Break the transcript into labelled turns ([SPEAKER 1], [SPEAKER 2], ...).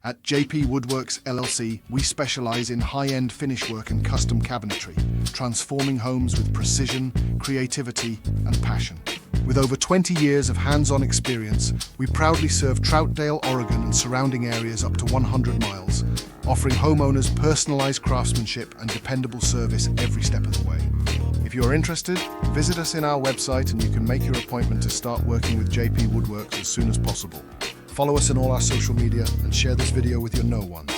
[SPEAKER 1] At JP Woodworks LLC, we specialize in high-end finish work and custom cabinetry, transforming homes with precision, creativity, and passion. With over 20 years of hands-on experience, we proudly serve Troutdale, Oregon and surrounding areas up to 100 miles, offering homeowners personalized craftsmanship and dependable service every step of the way. If you are interested, visit us in our website and you can make your appointment to start working with JP Woodworks as soon as possible. Follow us on all our social media and share this video with your know ones.